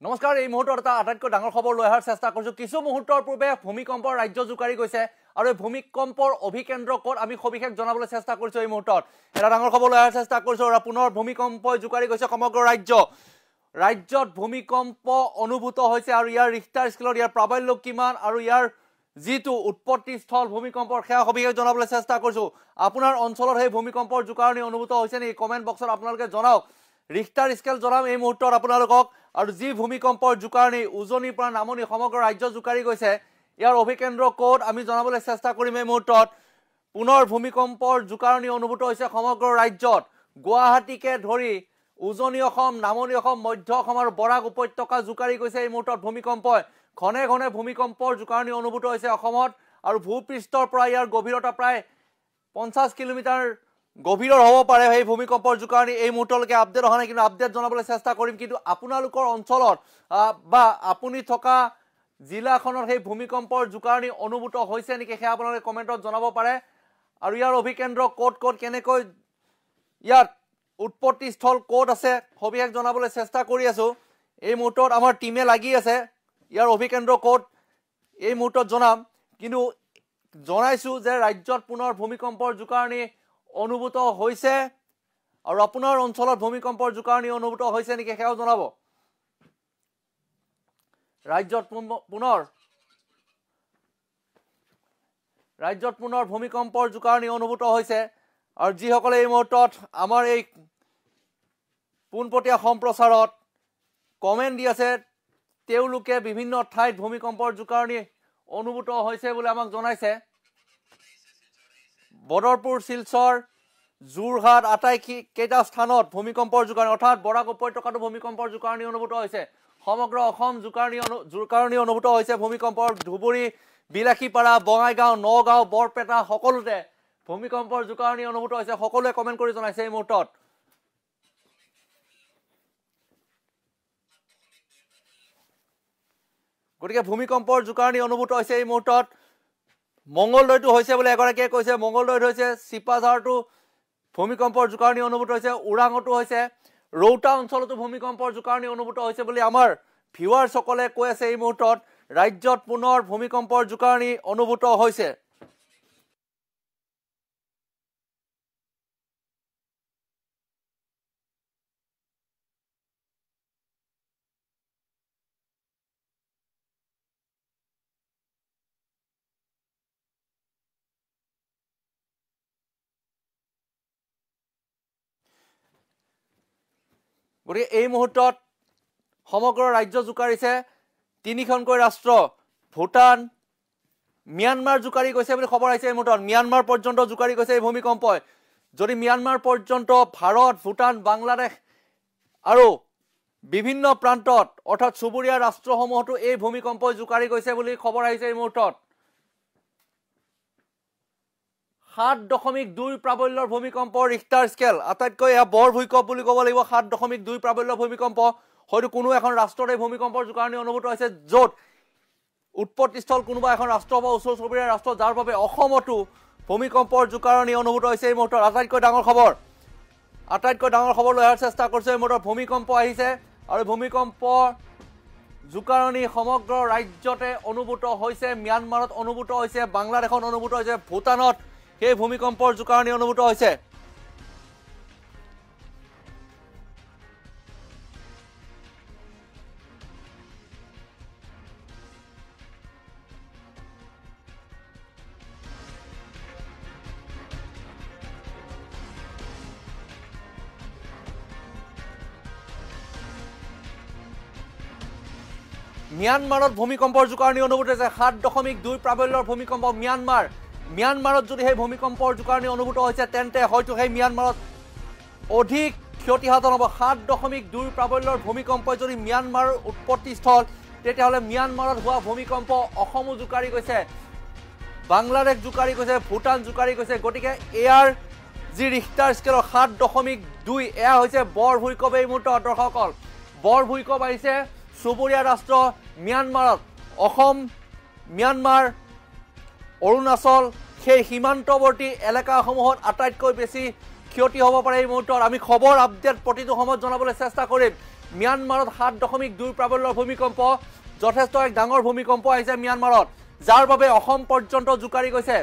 নমস্কাৰ এই মুহূৰ্তত এটা আটাইতকৈ ডাঙৰ খবৰ লৈ অহাৰ চেষ্টা কৰিছো কিছু মুহূৰ্তৰ পূৰ্বে ভূমিকম্পৰ ৰাজ্য জুকাৰি গৈছে আৰু এই ভূমিকম্পৰ অভিকেন্দ্ৰ ক'ত আমি সবিশেষ জনাবলৈ চেষ্টা কৰিছো এই মুহূৰ্তত এটা ডাঙৰ খবৰ লৈ অহাৰ চেষ্টা কৰিছো আৰু পুনৰ ভূমিকম্পই জুকাৰি গৈছে সমগ্ৰ ৰাজ্যত ভূমিকম্প অনুভূত হৈছে আৰু ইয়াৰ ৰিখটাৰ স্কেলৰ ইয়াৰ প্ৰাবল্য কিমান আৰু ইয়াৰ যিটো উৎপত্তি স্থল ভূমিকম্পৰ সেয়া সবিশেষ জনাবলৈ চেষ্টা কৰিছো আপোনাৰ অঞ্চলত এই ভূমিকম্পৰ জুকাৰণি অনুভূত হৈছে নেকি কমেন্ট বক্সত আপোনালোকে জনাওক ৰিখটাৰ স্কেল জনাম এই মুহূৰ্তত আপোনালোকক আৰু যি ভূমিকম্পৰ জুকাৰণি উজনিৰ পৰা নামনি সমগ্ৰ ৰাজ্য জুকাৰি গৈছে ইয়াৰ অভিকেন্দ্ৰ ক'ত আমি জনাবলৈ চেষ্টা কৰিম এই মুহূৰ্তত পুনৰ ভূমিকম্পৰ জুকাৰণি অনুভূত হৈছে সমগ্ৰ ৰাজ্যত গুৱাহাটীকে ধৰি উজনি অসম নামনি অসম মধ্য অসম আৰু বৰাক উপত্যকা জুকাৰি গৈছে এই মুহূৰ্তত ভূমিকম্পই ঘনে ঘনে ভূমিকম্পৰ জুকাৰণি অনুভূত হৈছে অসমত আৰু ভূপৃষ্ঠৰ পৰা ইয়াৰ গভীৰতা প্ৰায় 50 কিলোমিটাৰ গভীৰৰ হ'ব পাৰে এই ভূমিকম্পৰ জুকাৰণি এই মুহূৰ্তলৈকে আপডেট অহা নাই কিন্তু আপডেট জনাবলৈ চেষ্টা কৰিম কিন্তু আপোনালোকৰ অঞ্চলত বা আপুনি থকা জিলাখনৰ সেই ভূমিকম্পৰ জুকাৰণি অনুভূত হৈছে নেকি সেয়া আপোনালোকে কমেণ্টত জনাব পাৰে আৰু ইয়াৰ অভিকেন্দ্ৰ ক'ত কেনেকৈ ইয়াৰ উৎপত্তি স্থল ক'ত আছে সবিশেষ জনাবলৈ চেষ্টা কৰি আছো এই মুহূৰ্তত আমাৰ টিমে লাগি আছে ইয়াৰ অভিকেন্দ্ৰ ক'ত এই মুহূৰ্তত জনাম কিন্তু জনাইছো যে ৰাজ্যত পুনৰ ভূমিকম্পৰ জুকাৰণি অনুভূত হৈছে আৰু আপোনাৰ অঞ্চলত ভূমিকম্পৰ জুকাৰণি অনুভূত হৈছে নেকি সেয়াও জনাব ৰাজ্যত পুনৰ ভূমিকম্পৰ জুকাৰণি অনুভূত হৈছে আৰু যিসকলে এই মুহূৰ্তত আমাৰ এই পোনপটীয়া সম্প্ৰচাৰত কমেন্ট দি আছে তেওঁলোকে বিভিন্ন ঠাইত ভূমিকম্পৰ জুকাৰণি অনুভূত হৈছে বুলি আমাক জনাইছে বদৰপুৰ শিলচৰ যোৰহাট আটাইকেইটা স্থানত ভূমিকম্পৰ জুকাৰণি অৰ্থাৎ বৰাক উপত্যকাটো ভূমিকম্পৰ জুকাৰণি অনুভূত হৈছে সমগ্ৰ অসম জুকাৰণি অনুভূত হৈছে ভূমিকম্পৰ ধুবুৰী বিলাসীপাৰা বঙাইগাঁও নগাঁও বৰপেটা সকলোতে ভূমিকম্পৰ জুকাৰণি অনুভূত হৈছে সকলোৱে কমেন্ট কৰি জনাইছে এই মুহূৰ্তত গতিকে ভূমিকম্পৰ জুকাৰণি অনুভূত হৈছে এই মুহূৰ্তত মঙ্গলদৈটো হৈছে বুলি এগৰাকীয়ে কৈছে মঙ্গলদৈত হৈছে চিপাঝাৰটো ভূমিকম্পৰ জুকাৰণি অনুভূত হৈছে ওৰাঙতো হৈছে ৰৌতা অঞ্চলতো ভূমিকম্পৰ জুকাৰণি অনুভূত হৈছে বুলি আমাৰ ভিউৱাৰসকলে কৈ আছে এই মুহূৰ্তত ৰাজ্যত পুনৰ ভূমিকম্পৰ জুকাৰণি অনুভূত হৈছে গতিকে এই মুহূৰ্তত সমগ্ৰ ৰাজ্য জুকাৰিছে তিনিখনকৈ ৰাষ্ট্ৰ ভূটান ম্যানমাৰ জুকাৰি গৈছে বুলি খবৰ আহিছে এই মুহূৰ্তত ম্যানমাৰ পৰ্যন্ত জুকাৰি গৈছে এই ভূমিকম্পই যদি ম্যানমাৰ পৰ্যন্ত ভাৰত ভূটান বাংলাদেশ আৰু বিভিন্ন প্ৰান্তত অৰ্থাৎ চুবুৰীয়া ৰাষ্ট্ৰসমূহতো এই ভূমিকম্পই জুকাৰি গৈছে বুলি খবৰ আহিছে এই মুহূৰ্তত 7.2 প্ৰাবল্যৰ ভূমিকম্পৰ ৰিখটাৰ স্কেল আটাইতকৈ এয়া বৰ ভূমিকম্প বুলি ক'ব লাগিব 7.2 প্ৰাবল্যৰ ভূমিকম্প হয়তো কোনো এখন ৰাষ্ট্ৰৰ এই ভূমিকম্পৰ জুকাৰণি অনুভূত হৈছে য'ত উৎপত্তিস্থল কোনোবা এখন ৰাষ্ট্ৰ বা ওচৰ চুবুৰীয়া ৰাষ্ট্ৰ যাৰ বাবে অসমতো ভূমিকম্পৰ জুকাৰণি অনুভূত হৈছে এই মুহূৰ্তত আটাইতকৈ ডাঙৰ খবৰ লৈ অহাৰ চেষ্টা কৰিছে এই মুহূৰ্তত ভূমিকম্প আহিছে আৰু ভূমিকম্পৰ জুকাৰণি সমগ্ৰ ৰাজ্যতে অনুভূত হৈছে ম্যানমাৰত অনুভূত হৈছে বাংলাদেশত অনুভূত হৈছে ভূটানত সেই ভূমিকম্পৰ জুকাৰণি অনুভূত হৈছে ম্যানমাৰত ভূমিকম্পৰ জুকাৰণি অনুভূত হৈছে 7.2 প্ৰাবল্যৰ ভূমিকম্প ম্যানমাৰত যদি সেই ভূমিকম্পৰ জুকাৰণি অনুভূত হৈছে তেন্তে হয়তো সেই ম্যানমাৰত অধিক ক্ষতিসাধন হ'ব 7.2 প্ৰাবল্যৰ ভূমিকম্পই যদি ম্যানমাৰৰ উৎপত্তিস্থল তেতিয়াহ'লে ম্যানমাৰত হোৱা ভূমিকম্প অসমো জুকাৰি গৈছে বাংলাদেশ জুকাৰি গৈছে ভূটান জুকাৰি গৈছে গতিকে এয়াৰ যি ৰিখটাৰ স্কেলৰ 7.2 এয়া হৈছে বৰ ভূমিকম্প এই মুহূৰ্তত দৰ্শকসকল বৰ ভূমিকম্প আহিছে চুবুৰীয়া ৰাষ্ট্ৰ ম্যানমাৰত অসম ম্যানমাৰ অৰুণাচল সেই সীমান্তৱৰ্তী এলেকাসমূহত আটাইতকৈ বেছি ক্ষতি হ'ব পাৰে এই মুহূৰ্তত আমি খবৰ আপডেট প্ৰতিটো সময়ত জনাবলৈ চেষ্টা কৰিম ম্যানমাৰত 7.2 প্ৰাবল্যৰ ভূমিকম্প যথেষ্ট এক ডাঙৰ ভূমিকম্প আহিছে ম্যানমাৰত যাৰ বাবে অসম পৰ্যন্ত জুকাৰি গৈছে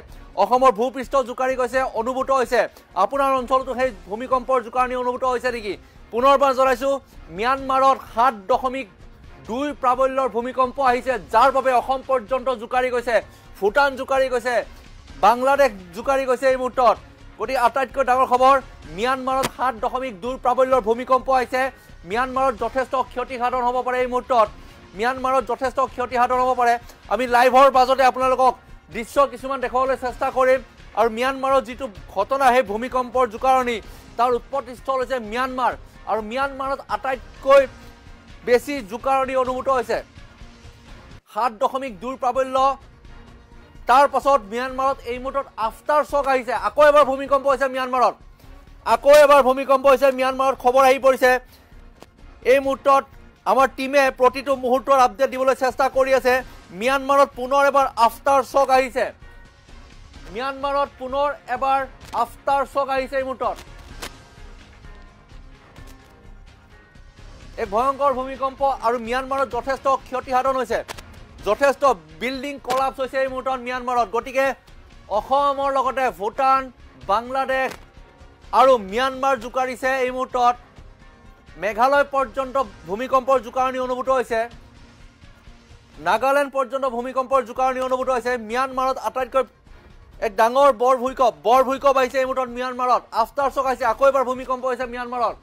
অসমৰ ভূপৃষ্ঠ জুকাৰি গৈছে অনুভূত হৈছে আপোনাৰ অঞ্চলটো সেই ভূমিকম্পৰ জুকাৰণি অনুভূত হৈছে নেকি পুনৰবাৰ জনাইছো ম্যানমাৰত 7.2 প্ৰাবল্যৰ ভূমিকম্প আহিছে যাৰ বাবে অসম পৰ্যন্ত জুকাৰি গৈছে ভুটান জুকাৰি গৈছে বাংলাদেশ জুকাৰি গৈছে এই মুহূৰ্তত গতি আটাইতকৈ ডাঙৰ খবৰ ম্যানমাৰত 7.2 প্ৰাবল্যৰ ভূমিকম্প আহিছে ম্যানমাৰত যথেষ্ট ক্ষতিসাধন হ'ব পাৰে এই মুহূৰ্তত ম্যানমাৰত যথেষ্ট ক্ষতিসাধন হ'ব পাৰে আমি লাইভৰ বাজতে আপোনালোকক দৃশ্য কিছুমান দেখাবলৈ চেষ্টা কৰিম আৰু ম্যানমাৰৰ যিটো ঘটনা সেই ভূমিকম্পৰ জুকাৰণি তাৰ উৎপত্তিস্থল হৈছে ম্যানমাৰ আৰু ম্যানমাৰত আটাইতকৈ বেছি জুকাৰণি অনুভূত হৈছে 7.2 প্ৰাবল্য তাৰ পাছত ম্যানমাৰত এই মুহূৰ্তত আফটাৰ শক আহিছে আকৌ এবাৰ ভূমিকম্প হৈছে ম্যানমাৰত আকৌ এবাৰ ভূমিকম্প হৈছে ম্যানমাৰত খবৰ আহি পৰিছে এই মুহূৰ্তত আমাৰ টিমে প্ৰতিটো মুহূৰ্তৰ আপডেট দিবলৈ চেষ্টা কৰি আছে ম্যানমাৰত পুনৰ এবাৰ আফটাৰ শক আহিছে ম্যানমাৰত পুনৰ এবাৰ আফটাৰ শক আহিছে এই মুহূৰ্তত এক ভয়ংকৰ ভূমিকম্প আৰু ম্যানমাৰত যথেষ্ট ক্ষতিসাধন হৈছে যথেষ্ট বিল্ডিং কলাপস হৈছে এই মুহূৰ্তত ম্যানমাৰত গতিকে অসমৰ লগতে ভুটান বাংলাদেশ আৰু ম্যানমাৰ জুকাৰিছে এই মুহূৰ্তত মেঘালয় পৰ্যন্ত ভূমিকম্পৰ জুকাৰণি অনুভূত হৈছে নাগালেণ্ড পৰ্যন্ত ভূমিকম্পৰ জুকাৰণি অনুভূত হৈছে ম্যানমাৰত আটাইতকৈ এক ডাঙৰ বৰ ভূমিকম্প আহিছে এই মুহূৰ্তত ম্যানমাৰত আফটাৰ শক আহিছে আকৌ এবাৰ ভূমিকম্প হৈছে ম্যানমাৰত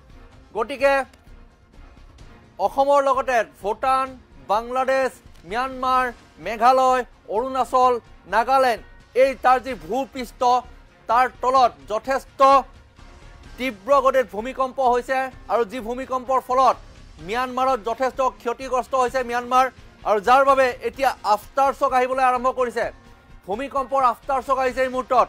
গতিকে অসমৰ লগতে ভুটান বাংলাদেশ ম্যানমাৰ মেঘালয় অৰুণাচল নাগালেণ্ড এই তাৰ যি ভূপৃষ্ঠ তাৰ তলত যথেষ্ট তীব্ৰ গতিত ভূমিকম্প হৈছে আৰু যি ভূমিকম্পৰ ফলত ম্যানমাৰত যথেষ্ট ক্ষতিগ্ৰস্ত হৈছে ম্যানমাৰ আৰু যাৰ বাবে এতিয়া আফটাৰ শক আহিবলৈ আৰম্ভ কৰিছে ভূমিকম্পৰ আফটাৰ শক আহিছে এই মুহূৰ্তত